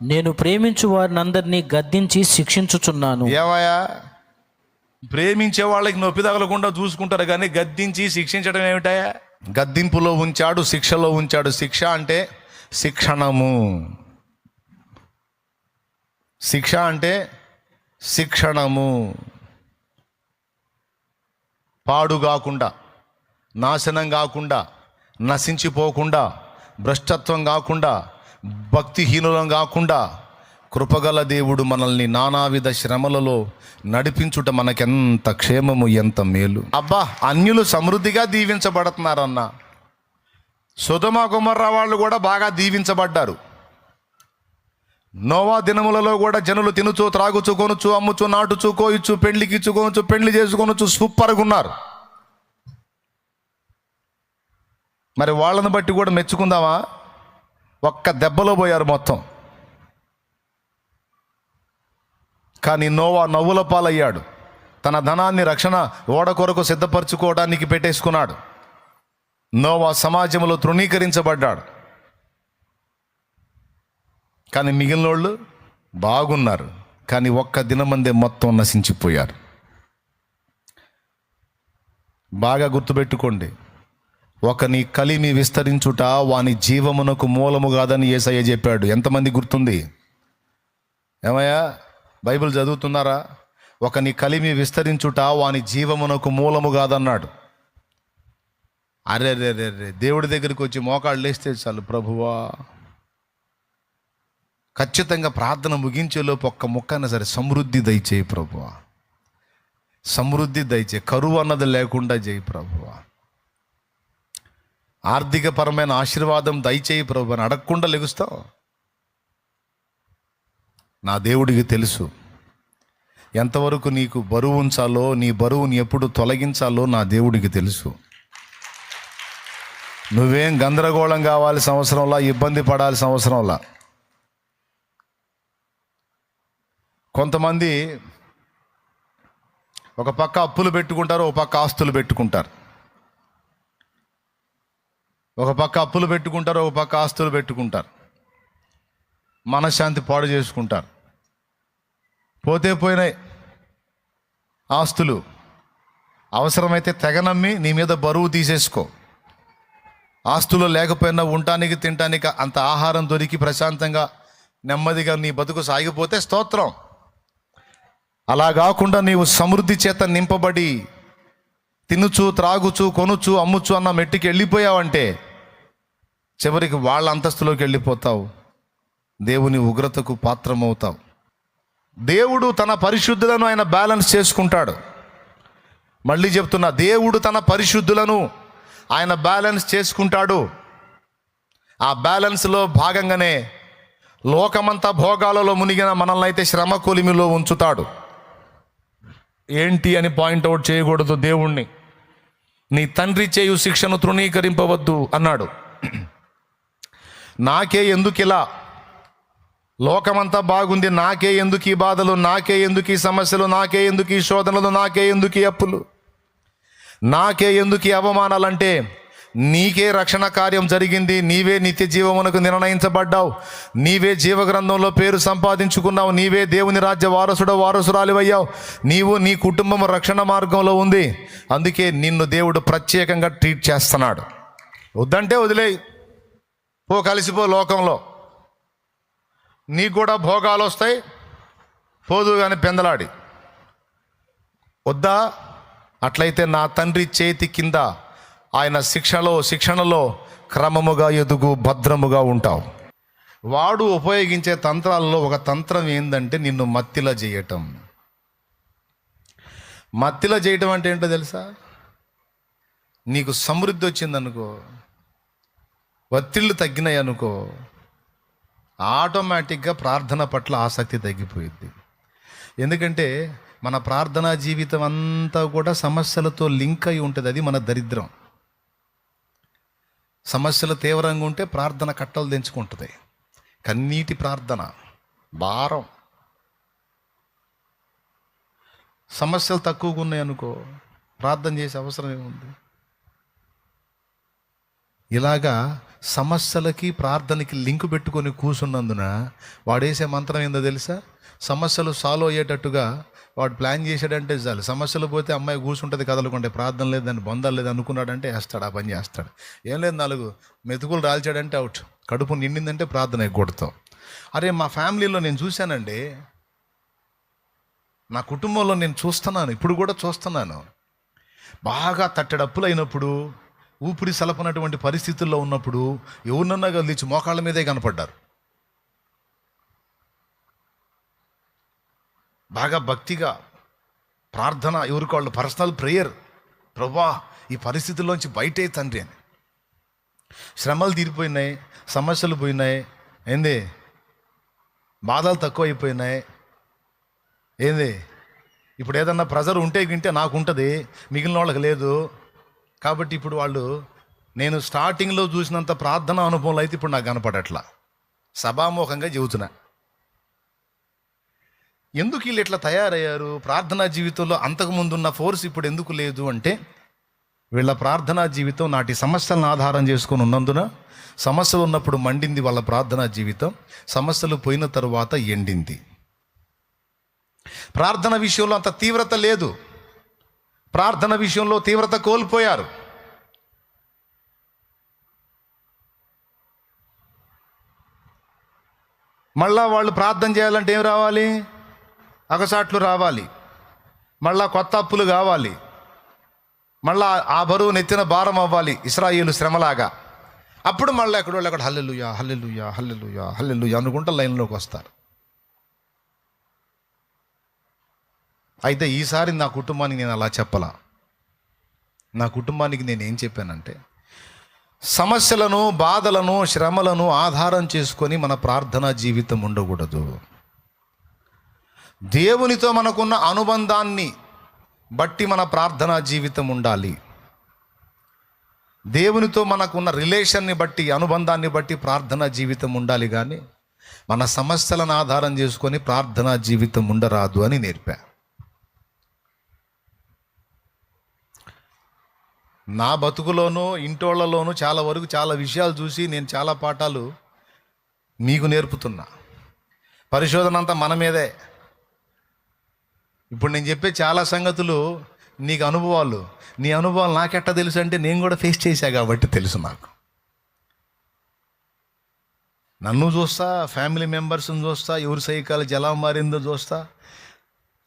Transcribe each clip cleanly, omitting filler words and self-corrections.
నేను ప్రేమించు వారిని అందరినీ గద్దించి శిక్షించుచున్నాను. ఏమయ్యా, ప్రేమించే వాళ్ళకి నొప్పి తగలకుండా చూసుకుంటారు కానీ గద్దించి శిక్షించడం ఏమిటాయా? గద్దింపులో ఉంచాడు, శిక్షలో ఉంచాడు. శిక్ష అంటే శిక్షణము, శిక్ష అంటే శిక్షణము. పాడు కాకుండా, నాశనం కాకుండా, నశించిపోకుండా, భ్రష్టత్వం కాకుండా, భక్తిహీనులం కాకుండా కృపగల దేవుడు మనల్ని నానావిధ శ్రమలలో నడిపించుట మనకెంత క్షేమము, ఎంత మేలు. అబ్బా, అన్యులు సమృద్ధిగా దీవించబడుతున్నారన్న. సొదొమ గొమొర్రా వాళ్ళు కూడా బాగా దీవించబడ్డారు. నోవా దినములలో కూడా జనులు తినుచు, త్రాగుచు, కొనుచు, అమ్ముచు, నాటుచు, కోయిచు, పెళ్లికి ఇచ్చుకొనుచు, పెళ్లి చేసుకొనుచు సూపర్గా ఉన్నారు. మరి వాళ్ళని బట్టి కూడా మెచ్చుకుందామా? ఒక్క దెబ్బలో పోయారు మొత్తం. కానీ నోవా నవ్వుల పాలయ్యాడు. తన ధనాన్ని రక్షణ ఓడ కొరకు సిద్ధపరచుకోవడానికి పెట్టేసుకున్నాడు. నోవా సమాజంలో తృణీకరించబడ్డాడు. కానీ మిగిలిన వాళ్ళు బాగున్నారు. కానీ ఒక్క దినమందే మొత్తం నశించిపోయారు. బాగా గుర్తుపెట్టుకోండి, ఒకని కలిమి విస్తరించుట వాని జీవమునకు మూలము కాదని యేసయ్య చెప్పాడు. ఎంతమంది గుర్తుంది? ఏమయ్యా, బైబిల్ చదువుతున్నారా? ఒకని కలిమి విస్తరించుట వాని జీవమునకు మూలము కాదన్నాడు. అరే రే రే రే, దేవుడి దగ్గరికి వచ్చి మోకాళ్ళు లేస్తే చాలు, ప్రభువా ఖచ్చితంగా ప్రార్థన ముగించేలోపు ఒక్క ముక్కైనా సరే సమృద్ధి దయచేయి ప్రభువా, సమృద్ధి దయచేయి, కరువు అన్నది లేకుండా చేయి ప్రభువా, ఆర్థికపరమైన ఆశీర్వాదం దయచేయి ప్రభు అని అడగకుండా లెగుస్తావు. నా దేవుడికి తెలుసు ఎంతవరకు నీకు బరువు ఉంచాలో, నీ బరువుని ఎప్పుడు తొలగించాలో నా దేవుడికి తెలుసు. నువ్వేం గందరగోళం కావాల్సిన అవసరంలా, ఇబ్బంది పడాల్సిన అవసరంలా. కొంతమంది ఒక పక్క అప్పులు పెట్టుకుంటారు, ఒక పక్క ఆస్తులు పెట్టుకుంటారు. ఒక పక్క అప్పులు పెట్టుకుంటారు, ఒక పక్క ఆస్తులు పెట్టుకుంటారు. మనశ్శాంతి పాడు చేసుకుంటారు. పోతే పోయినాయి ఆస్తులు. అవసరమైతే తెగనమ్మి నీ మీద బరువు తీసేసుకో. ఆస్తులు లేకపోయినా ఉండటానికి, తినటానికి అంత ఆహారం దొరికి ప్రశాంతంగా నెమ్మదిగా నీ బతుకు సాగిపోతే స్తోత్రం. అలా కాకుండా నీవు సమృద్ధి చేత నింపబడి తినుచు, త్రాగుచు, కొనుచు, అమ్ముచు అన్న మెట్టికి వెళ్ళిపోయావంటే చివరికి వాళ్ళ అంతస్తులోకి వెళ్ళిపోతావు. దేవుని ఉగ్రతకు పాత్రమవుతావు. దేవుడు తన పరిశుద్ధులను ఆయన బ్యాలెన్స్ చేసుకుంటాడు. మళ్ళీ చెప్తున్నా, దేవుడు తన పరిశుద్ధులను ఆయన బ్యాలెన్స్ చేసుకుంటాడు. ఆ బ్యాలెన్స్లో భాగంగానే లోకమంతా భోగాలలో మునిగిన మనల్ని అయితే శ్రమ కొలిమిలో ఉంచుతాడు. ఏంటి అని పాయింట్అవుట్ చేయకూడదు దేవుణ్ణి. నీ తండ్రి చేయు శిక్షను తృణీకరింపవద్దు అన్నాడు. నాకే ఎందుకు ఇలా, లోకమంతా బాగుంది, నాకే ఎందుకు ఈ బాధలు, నాకే ఎందుకు ఈ సమస్యలు, నాకే ఎందుకు ఈ శోధనలు, నాకే ఎందుకు ఈ అప్పులు, నాకే ఎందుకు ఈ అవమానాలంటే నీకే రక్షణ కార్యం జరిగింది. నీవే నిత్య జీవమునకు నిర్ణయించబడ్డావు. నీవే జీవగ్రంథంలో పేరు సంపాదించుకున్నావు. నీవే దేవుని రాజ్య వారసురాలివయ్యావు. నీవు, నీ కుటుంబం రక్షణ మార్గంలో ఉంది. అందుకే నిన్ను దేవుడు ప్రత్యేకంగా ట్రీట్ చేస్తున్నాడు. వద్దంటే వదిలేయి, పో, కలిసిపో లోకంలో. నీకు కూడా భోగాలు వస్తాయి, పోదు కానీ పెందలాడి. వద్దా? అట్లయితే నా తండ్రి చేతి కింద ఆయన శిక్షణలో క్రమముగా ఎదుగు, భద్రముగా ఉంటావు. వాడు ఉపయోగించే తంత్రాలలో ఒక తంత్రం ఏంటంటే నిన్ను మత్తిలా చేయటం. మత్తిలా చేయటం అంటే ఏంటో తెలుసా? నీకు సమృద్ధి వచ్చిందనుకో, ఒత్తిళ్ళు తగ్గినాయి అనుకో, ఆటోమేటిక్గా ప్రార్థన పట్ల ఆసక్తి తగ్గిపోయింది. ఎందుకంటే మన ప్రార్థనా జీవితం అంతా కూడా సమస్యలతో లింక్ అయి ఉంటుంది. అది మన దరిద్రం. సమస్యలు తీవ్రంగా ఉంటే ప్రార్థన కట్టలు తెంచుకుంటుంది. కన్నీటి ప్రార్థన, భారం. సమస్యలు తక్కువగా ఉన్నాయి అనుకో, ప్రార్థన చేసే అవసరం ఏముంది? ఇలాగా సమస్యలకి ప్రార్థనకి లింక్ పెట్టుకొని కూర్చున్నందున వాడేసే మంత్రం ఏందో తెలుసా? సమస్యలు సాల్వ్ అయ్యేటట్టుగా వాడు ప్లాన్ చేశాడంటే చాలు, సమస్యలు పోతే అమ్మాయి కూర్చుంటుంది కదలకుంటే, ప్రార్థన లేదు, దాన్ని బొందాలు లేదు అనుకున్నాడంటే వేస్తాడు, ఆ పని చేస్తాడు. ఏం లేదు, 4 మెతుకులు రాల్చాడంటే అవుట్. కడుపు నిండిందంటే ప్రార్థన ఎగ్గొడతాం. అరే, మా ఫ్యామిలీలో నేను చూశానండి, నా కుటుంబంలో నేను చూస్తున్నాను, ఇప్పుడు కూడా చూస్తున్నాను. బాగా తట్టెడప్పులు అయినప్పుడు, ఊపిరి సలపనటువంటి పరిస్థితుల్లో ఉన్నప్పుడు ఎవరినన్నా కలిసి మోకాళ్ళ మీదే కనపడ్డారు. బాగా భక్తిగా ప్రార్థన, ఎవరికి వాళ్ళు పర్సనల్ ప్రేయర్, ప్రభా ఈ పరిస్థితుల్లోంచి బయటే తండ్రి అని. శ్రమలు తీరిపోయినాయి, సమస్యలు పోయినాయి, ఏంది బాధలు తక్కువ అయిపోయినాయి, ఏంది ఇప్పుడు ఏదన్నా ప్రెజర్ ఉంటే గింటే నాకు ఉంటుంది, మిగిలిన వాళ్ళకి లేదు. కాబట్టి ఇప్పుడు వాళ్ళు, నేను స్టార్టింగ్లో చూసినంత ప్రార్థన అనుభవంలో అయితే ఇప్పుడు నాకు కనపడట్లా. సభాముఖంగా చెబుతున్నా. ఎందుకు వీళ్ళు ఇట్లా తయారయ్యారు? ప్రార్థనా జీవితంలో అంతకుముందున్న ఫోర్స్ ఇప్పుడు ఎందుకు లేదు అంటే, వీళ్ళ ప్రార్థనా జీవితం నాటి సమస్యలను ఆధారం చేసుకొని ఉన్నందున, సమస్యలు ఉన్నప్పుడు మండింది వాళ్ళ ప్రార్థనా జీవితం, సమస్యలు పోయిన తరువాత ఎండింది. ప్రార్థన విషయంలో అంత తీవ్రత లేదు, ప్రార్థన విషయంలో తీవ్రత కోల్పోయారు. మళ్ళా వాళ్ళు ప్రార్థన చేయాలంటే ఏం రావాలి? అగసాట్లు రావాలి, మళ్ళా కొత్త అప్పులు కావాలి, మళ్ళా ఆ బరువు నెత్తిన భారం అవ్వాలి, ఇశ్రాయేలు శ్రమలాగా. అప్పుడు మళ్ళీ ఎక్కడోళ్ళు అక్కడ హల్లెలూయా హల్లెలూయా హల్లెలూయా హల్లెలూయా అనుకుంటా లైన్లోకి వస్తారు. అయితే ఈసారి నా కుటుంబానికి నేను అలా చెప్పలా. నా కుటుంబానికి నేను ఏం చెప్పానంటే, సమస్యలను, బాధలను, శ్రమలను ఆధారం చేసుకొని మన ప్రార్థనా జీవితం ఉండకూడదు. దేవునితో మనకున్న అనుబంధాన్ని బట్టి మన ప్రార్థనా జీవితం ఉండాలి. దేవునితో మనకున్న రిలేషన్ని బట్టి, అనుబంధాన్ని బట్టి ప్రార్థనా జీవితం ఉండాలి. కానీ మన సమస్యలను ఆధారం చేసుకొని ప్రార్థనా జీవితం ఉండరాదు అని నేర్పా. నా బతుకులోనూ ఇంటోళ్లలోనూ చాలా వరకు చాలా విషయాలు చూసి నేను చాలా పాఠాలు మీకు నేర్పుతున్నా. పరిశోధన అంతా మన మీదే. ఇప్పుడు నేను చెప్పే చాలా సంగతులు నీకు అనుభవాలు, నీ అనుభవాలు నాకెట్టా తెలుసు అంటే, నేను కూడా ఫేస్ చేశా కాబట్టి తెలుసు నాకు. నన్ను చూస్తా, ఫ్యామిలీ మెంబర్స్ని చూస్తా, ఎవరి సైకాలజీ ఎలా మారిందో చూస్తా.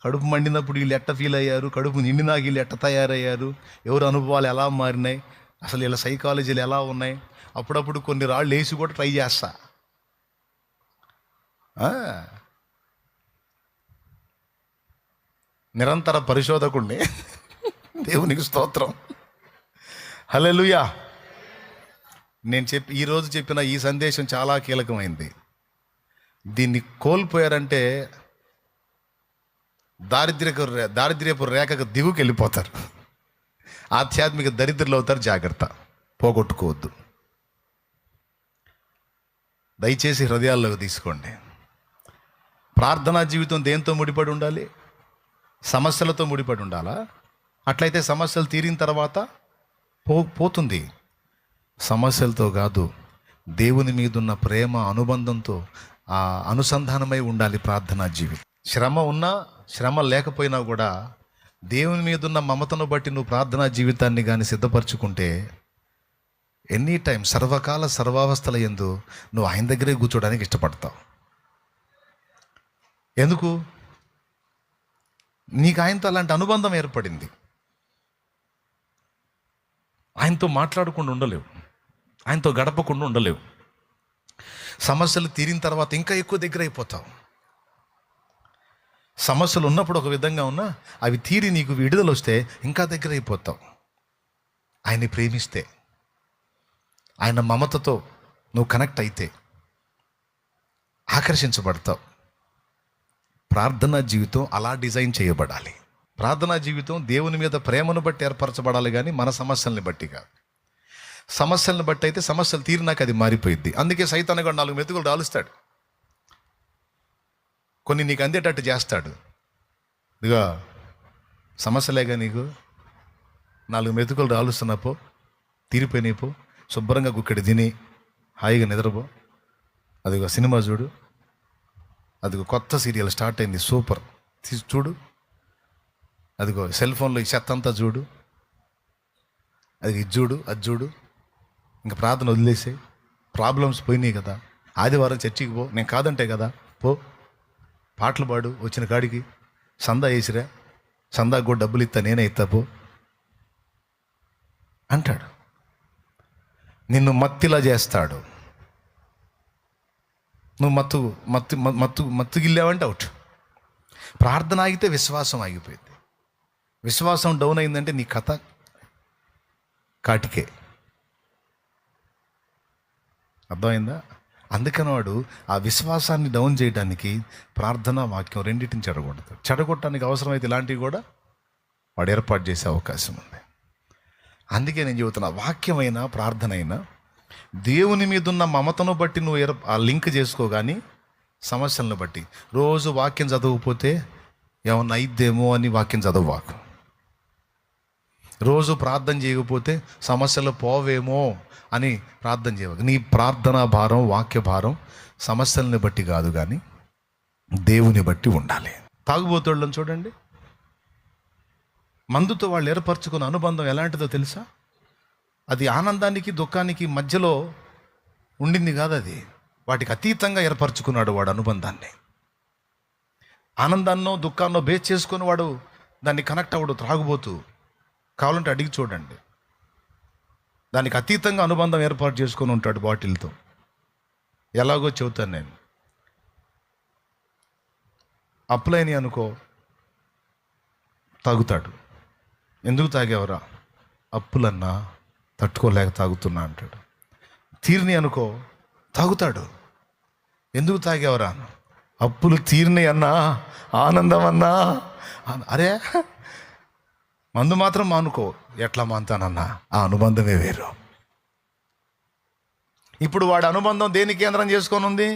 కడుపు మండినప్పుడు వీళ్ళు ఎట్ట ఫీల్ అయ్యారు, కడుపు నిండినాక వీళ్ళు ఎట్ట తయారయ్యారు, ఎవరు అనుభవాలు ఎలా మారినాయి, అసలు వీళ్ళ సైకాలజీలు ఎలా ఉన్నాయి. అప్పుడప్పుడు కొన్ని రాళ్ళు వేసి కూడా ట్రై చేస్తా. నిరంతర పరిశోధకుణ్ణి. దేవునికి స్తోత్రం, హల్లెలూయా. నేను ఈరోజు చెప్పిన ఈ సందేశం చాలా కీలకమైంది. దీన్ని కోల్పోయారంటే దారిద్ర్యపు రేఖకు దిగుకి వెళ్ళిపోతారు, ఆధ్యాత్మిక దరిద్రులు అవుతారు. జాగ్రత్త, పోగొట్టుకోవద్దు. దయచేసి హృదయాల్లోకి తీసుకోండి. ప్రార్థనా జీవితం దేంతో ముడిపడి ఉండాలి? సమస్యలతో ముడిపడి ఉండాలా? అట్లయితే సమస్యలు తీరిన తర్వాత పోతుంది. సమస్యలతో కాదు, దేవుని మీదున్న ప్రేమ, అనుబంధంతో ఆ అనుసంధానమై ఉండాలి ప్రార్థనా జీవితం. శ్రమ ఉన్నా, శ్రమ లేకపోయినా కూడా దేవుని మీదున్న మమతను బట్టి నువ్వు ప్రార్థనా జీవితాన్ని కానీ సిద్ధపరచుకుంటే, ఎనీ టైం, సర్వకాల సర్వావస్థల యందు నువ్వు ఆయన దగ్గరే కూర్చోడానికి ఇష్టపడతావు. ఎందుకు? నీకు ఆయనతో అలాంటి అనుబంధం ఏర్పడింది. ఆయనతో మాట్లాడకుండా ఉండలేవు, ఆయనతో గడపకుండా ఉండలేవు. సమస్యలు తీరిన తర్వాత ఇంకా ఎక్కువ దగ్గర అయిపోతావు. సమస్యలు ఉన్నప్పుడు ఒక విధంగా ఉన్నా, అవి తీరి నీకు విడుదల వస్తే ఇంకా దగ్గర అయిపోతావు. ఆయన్ని ప్రేమిస్తే, ఆయన మమతతో నువ్వు కనెక్ట్ అయితే ఆకర్షించబడతావు. ప్రార్థనా జీవితం అలా డిజైన్ చేయబడాలి. ప్రార్థనా జీవితం దేవుని మీద ప్రేమను బట్టి ఏర్పరచబడాలి, కానీ మన సమస్యల్ని బట్టి కాదు. సమస్యలను బట్టి అయితే సమస్యలు తీరినాక అది మారిపోయింది. అందుకే సైతాను కూడా 4 మెతుకులు రాలుస్తాడు, కొన్ని నీకు అందేటట్టు చేస్తాడు. ఇదిగో సమస్యలేగా నీకు 4 మెతుకులు రాలుస్తున్నపో, తీరిపోయినాయిపో, శుభ్రంగా గుక్కడి తిని హాయిగా నిద్రపో. అదిగో సినిమా చూడు, అదిగో కొత్త సీరియల్ స్టార్ట్ అయింది, సూపర్, తీసి చూడు. అదిగో సెల్ ఫోన్లో ఈ చెత్త అంతా చూడు, అది ఇది చూడు, అది చూడు. ఇంకా ప్రార్థన వదిలేసే, ప్రాబ్లమ్స్ పోయినాయి కదా. ఆదివారం చర్చికి పో, నేను కాదంటే కదా, పో. పాటలు పాడు, వచ్చిన కాడికి సందా వేసిరా, సందాకు కూడా డబ్బులు ఇస్తా, నేనే ఇస్తా, పో అంటాడు. నిన్ను మత్తిలా చేస్తాడు. నువ్వు మత్తుగిల్లావంటే అవుట్. ప్రార్థన ఆగితే విశ్వాసం ఆగిపోయింది. విశ్వాసం డౌన్ అయిందంటే నీ కథ కాటికే. అర్థమైందా? అందుకని వాడు ఆ విశ్వాసాన్ని డౌన్ చేయడానికి ప్రార్థన, వాక్యం రెండింటిని చెడగొడతాడు. చెడగొట్టడానికి అవసరమైతే ఇలాంటివి కూడా వాడు ఏర్పాటు చేసే అవకాశం ఉంది. అందుకే నేను చెబుతున్నా, వాక్యమైనా ప్రార్థన అయినా దేవుని మీద ఉన్న మమతను బట్టి నువ్వు ఆ లింక్ చేసుకో, కానీ సమస్యలను బట్టి. రోజు వాక్యం చదవకపోతే ఏమన్నా అయిద్దేమో అని వాక్యం చదవవాకు. రోజు ప్రార్థన చేయకపోతే సమస్యలు పోవేమో అని ప్రార్థన చేయవాలి. నీ ప్రార్థనా భారం, వాక్య భారం సమస్యల్ని బట్టి కాదు, కానీ దేవుని బట్టి ఉండాలి. తాగుబోతోళ్ళని చూడండి, మందుతో వాళ్ళు ఏర్పరచుకున్న అనుబంధం ఎలాంటిదో తెలుసా? అది ఆనందానికి దుఃఖానికి మధ్యలో ఉండింది కాదు, అది వాటికి అతీతంగా ఏర్పరచుకున్నాడు వాడు అనుబంధాన్ని. ఆనందాన్నో దుఃఖాన్నో బేస్ చేసుకుని వాడు దాన్ని కనెక్ట్ అవ్వడు. త్రాగుబోతూ కావాలంటే అడిగి చూడండి, దానికి అతీతంగా అనుబంధం ఏర్పాటు చేసుకొని ఉంటాడు బాటిల్తో. ఎలాగో చెబుతాను నేను. అప్పులైన అనుకో, తాగుతాడు. ఎందుకు తాగేవరా? అప్పులన్నా తట్టుకోలేక తాగుతున్నా అంటాడు. తీరిని అనుకో, తాగుతాడు. ఎందుకు తాగేవరా? అప్పులు తీరిని అన్నా, ఆనందం అన్నా. అరే, మందు మాత్రం మానుకో. ఎట్లా మానుతానన్నా? ఆ అనుబంధమే వేరు. ఇప్పుడు వాడి అనుబంధం దేని కేంద్రం చేసుకొని ఉంది?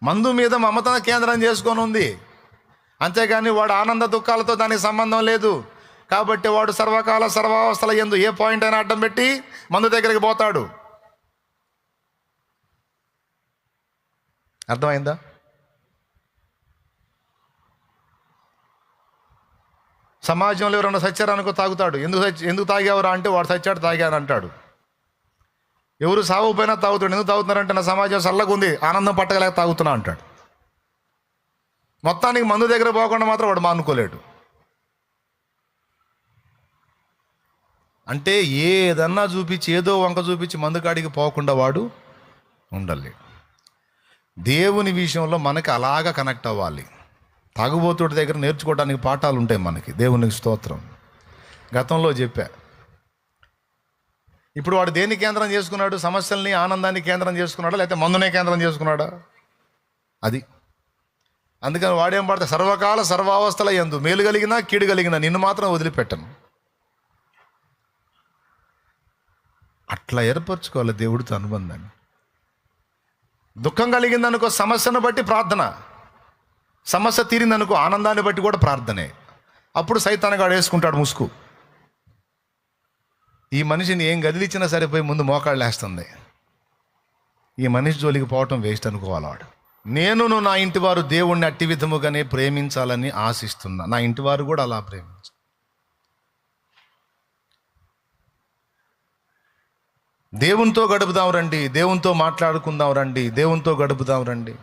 మందు మీద మమత కేంద్రం చేసుకొని ఉంది. అంతేగాని వాడు ఆనంద దుఃఖాలతో దానికి సంబంధం లేదు. కాబట్టి వాడు సర్వకాల సర్వావస్థల యందు ఏ పాయింట్ అయినా అడ్డం పెట్టి మందు దగ్గరికి పోతాడు. అర్థమైందా? సమాజంలో ఎవరైనా సచ్చారనుకో, తాగుతాడు. ఎందుకు తాగేవరా అంటే వాడు సచ్చాడు, తాగాను అంటాడు. ఎవరు సాగుపోయినా తాగుతాడు. ఎందుకు తాగుతున్నారంటే నా సమాజం చల్లగా ఉంది, ఆనందం పట్టగలేక తాగుతున్నా అంటాడు. మొత్తానికి మందు దగ్గర పోకుండా మాత్రం వాడు మానుకోలేడు. అంటే ఏదన్నా చూపించి, ఏదో వంక చూపించి మందు కాడికి పోకుండా వాడు ఉండాలి. దేవుని విషయంలో మనకి అలాగా కనెక్ట్ అవ్వాలి. తాగుబోతుడి దగ్గర నేర్చుకోవడానికి పాఠాలు ఉంటాయి మనకి. దేవునికి స్తోత్రం. గతంలో చెప్పా. ఇప్పుడు వాడు దేన్ని కేంద్రం చేసుకున్నాడు? సమస్యల్ని, ఆనందాన్ని కేంద్రం చేసుకున్నాడా, లేకపోతే మందునే కేంద్రం చేసుకున్నాడా? అది. అందుకని వాడేం పడతా, సర్వకాల సర్వావస్థల యందు మేలు కలిగినా కీడు కలిగినా నిన్ను మాత్రం వదిలిపెట్టను. అట్లా ఏర్పరచుకోవాలి దేవుడితో అనుబంధాన్ని. దుఃఖం కలిగిందనుకో, సమస్యను బట్టి ప్రార్థన. సమస్య తీరిందనుకో, ఆనందాన్ని బట్టి కూడా ప్రార్థనే. అప్పుడు సైతానుగాడు వేసుకుంటాడు ముసుగు. ఈ మనిషిని ఏం గదిలిచ్చినా సరిపోయి ముందు మోకాళ్ళు వేస్తుంది. ఈ మనిషి జోలికి పోవటం వేస్ట్ అనుకోవాలి వాడు. నేను నా ఇంటి వారు దేవుణ్ణి అట్టి విధముగానే ప్రేమించాలని ఆశిస్తున్నా. నా ఇంటి వారు కూడా అలా ప్రేమించాలి. దేవునితో గడుపుదాం రండి, దేవునితో మాట్లాడుకుందాం రండి, దేవునితో గడుపుదాం రండి.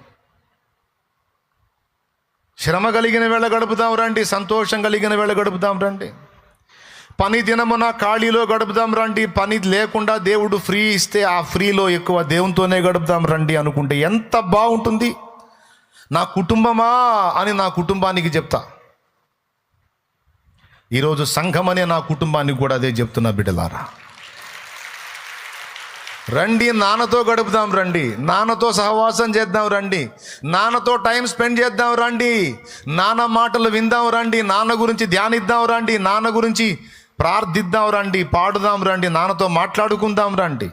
శ్రమ కలిగిన వేళ గడుపుదాం రండి, సంతోషం కలిగిన వేళ గడుపుదాం రండి. పని దినమున ఖాళీలో గడుపుదాం రండి. పని లేకుండా దేవుడు ఫ్రీ ఇస్తే ఆ ఫ్రీలో ఎక్కువ దేవునితోనే గడుపుదాం రండి అనుకుంటే ఎంత బాగుంటుంది. నా కుటుంబమా అని నా కుటుంబానికి చెప్తా. ఈరోజు సంఘం అనే నా కుటుంబానికి కూడా అదే చెప్తున్నా. బిడ్డలారా రండి, నాన్నతో గడుపుదాం రండి, నాన్నతో సహవాసం చేద్దాం రండి, నాన్నతో టైం స్పెండ్ చేద్దాం రండి, నాన్న మాటలు విందాం రండి, నాన్న గురించి ధ్యానిద్దాం రండి, నాన్న గురించి ప్రార్థిద్దాం రండి, పాడుదాం రండి, నాన్నతో మాట్లాడుకుందాం రండి.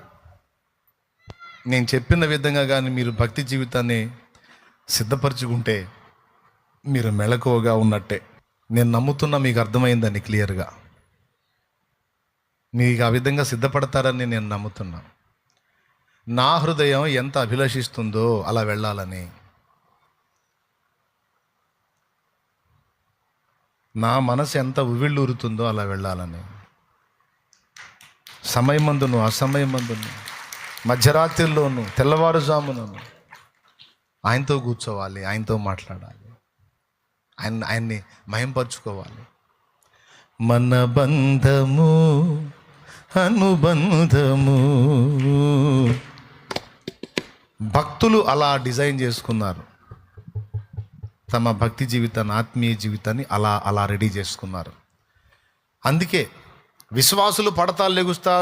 నేను చెప్పిన విధంగా కానీ మీరు భక్తి జీవితాన్ని సిద్ధపరచుకుంటే మీరు మెళకువగా ఉన్నట్టే. నేను నమ్ముతున్నా మీకు అర్థమైందని క్లియర్గా. మీకు ఆ విధంగా సిద్ధపడతారని నేను నమ్ముతున్నాను. నా హృదయం ఎంత అభిలషిస్తుందో అలా వెళ్ళాలని, నా మనసు ఎంత ఉవ్విళ్ళూరుతుందో అలా వెళ్ళాలని, సమయమందును అసమయమందును, మధ్యరాత్రిలోను తెల్లవారుజామునను ఆయనతో కూర్చోవాలి, ఆయనతో మాట్లాడాలి, ఆయన్ని మహింపరచుకోవాలి. మన బంధము అనుబంధము. భక్తులు అలా డిజైన్ చేసుకున్నారు, తమ భక్తి జీవితాన్ని, ఆత్మీయ జీవితాన్ని అలా అలా రెడీ చేసుకున్నారు. అందుకే విశ్వాసులు పడతా లెగుస్తా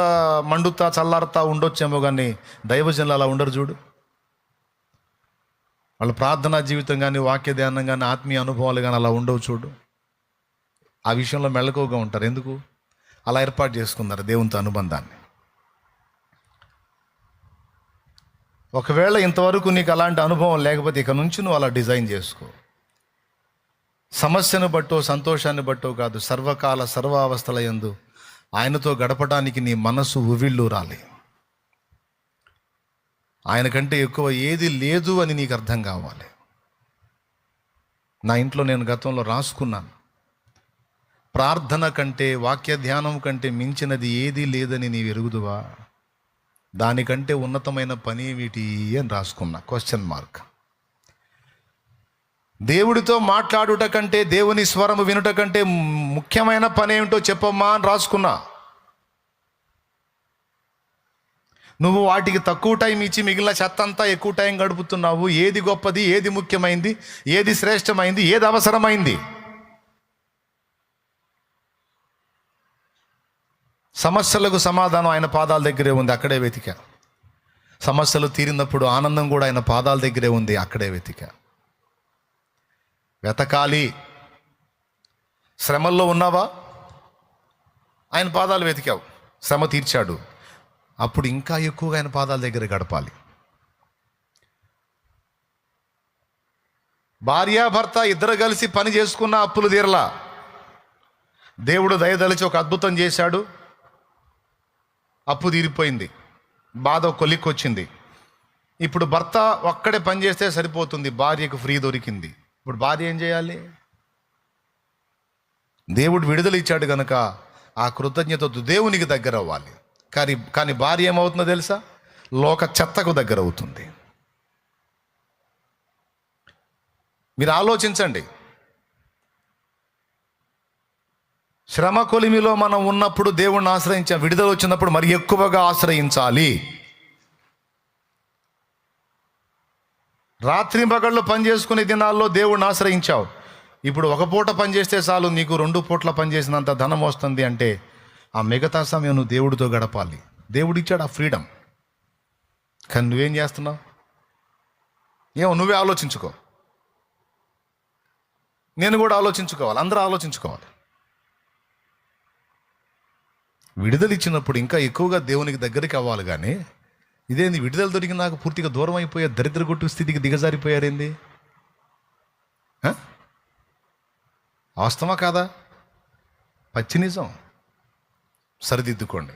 మండుతా చల్లారుతా ఉండొచ్చేమో, కానీ దైవజనులు అలా ఉండరు చూడు. వాళ్ళ ప్రార్థనా జీవితం కానీ, వాక్య ధ్యానం కానీ, ఆత్మీయ అనుభవాలు కానీ అలా ఉండవు చూడు. ఆ విషయంలో మెళకువగా ఉంటారు. ఎందుకు? అలా ఏర్పాటు చేసుకున్నారు దేవునితో అనుబంధాన్ని. ఒకవేళ ఇంతవరకు నీకు అలాంటి అనుభవం లేకపోతే ఇక నుంచి నువ్వు అలా డిజైన్ చేసుకో. సమస్యను బట్టో సంతోషాన్ని బట్టో కాదు, సర్వకాల సర్వావస్థల యందు ఆయనతో గడపడానికి నీ మనసు ఉవ్విళ్ళూరాలి. ఆయన కంటే ఎక్కువ ఏది లేదు అని నీకు అర్థం కావాలి. నా ఇంట్లో నేను గతంలో రాసుకున్నాను, ప్రార్థన కంటే, వాక్య ధ్యానం కంటే మించినది ఏదీ లేదని నీవు ఎరుగుదువా, దానికంటే ఉన్నతమైన పని ఏమిటి అని రాసుకున్నా, క్వశ్చన్ మార్క్. దేవుడితో మాట్లాడుట కంటే, దేవుని స్వరము వినుట కంటే ముఖ్యమైన పని ఏమిటో చెప్పమ్మా అని రాసుకున్నా. నువ్వు వాటికి తక్కువ టైం ఇచ్చి మిగిలిన చెత్తంతా ఎక్కువ టైం గడుపుతున్నావు. ఏది గొప్పది, ఏది ముఖ్యమైంది, ఏది శ్రేష్టమైంది, ఏది అవసరమైంది? సమస్యలకు సమాధానం ఆయన పాదాల దగ్గరే ఉంది, అక్కడే వెతికా. సమస్యలు తీరినప్పుడు ఆనందం కూడా ఆయన పాదాల దగ్గరే ఉంది, అక్కడే వెతికా. వెతకాలి. శ్రమల్లో ఉన్నావా? ఆయన పాదాలు వెతికావు, శ్రమ తీర్చాడు. అప్పుడు ఇంకా ఎక్కువగా ఆయన పాదాల దగ్గర గడపాలి. భార్యాభర్త ఇద్దరు కలిసి పని చేసుకున్న అప్పులు తీరలా. దేవుడు దయదలిచి ఒక అద్భుతం చేశాడు, అప్పు తీరిపోయింది, బాధ కొలిక్కొచ్చింది. ఇప్పుడు భర్త ఒక్కడే పని చేస్తే సరిపోతుంది, భార్యకు ఫ్రీ దొరికింది. ఇప్పుడు భార్య ఏం చేయాలి? దేవుడు విడుదల ఇచ్చాడు కనుక ఆ కృతజ్ఞతతో దేవునికి దగ్గర అవ్వాలి. కానీ భార్య ఏమవుతుందో తెలుసా? లోక చెత్తకు దగ్గర అవుతుంది. మీరు ఆలోచించండి. శ్రమ కొలిమిలో మనం ఉన్నప్పుడు దేవుణ్ణి ఆశ్రయించాం, విడుదల వచ్చినప్పుడు మరి ఎక్కువగా ఆశ్రయించాలి. రాత్రి పగళ్ళు పని చేసుకునే దినాల్లో దేవుణ్ణి ఆశ్రయించావు. ఇప్పుడు ఒక పూట పని చేస్తే చాలు, నీకు 2 పూట్ల పని చేసినంత ధనం వస్తుంది అంటే ఆ మిగతా సమయం నువ్వు దేవుడితో గడపాలి. దేవుడు ఇచ్చాడు ఆ ఫ్రీడమ్. కానీ నువ్వేం చేస్తున్నావు? ఏమో నువ్వే ఆలోచించుకో, నేను కూడా ఆలోచించుకోవాలి, అందరూ ఆలోచించుకోవాలి. విడుదల ఇచ్చినప్పుడు ఇంకా ఎక్కువగా దేవునికి దగ్గరికి అవ్వాలి. కానీ ఇదేంది, విడుదల దొరికి నాకు పూర్తిగా దూరం అయిపోయే దరిద్ర కొట్టు స్థితికి దిగజారిపోయారేంది? వాస్తవమా కాదా? పచ్చి నిజం. సరిదిద్దుకోండి.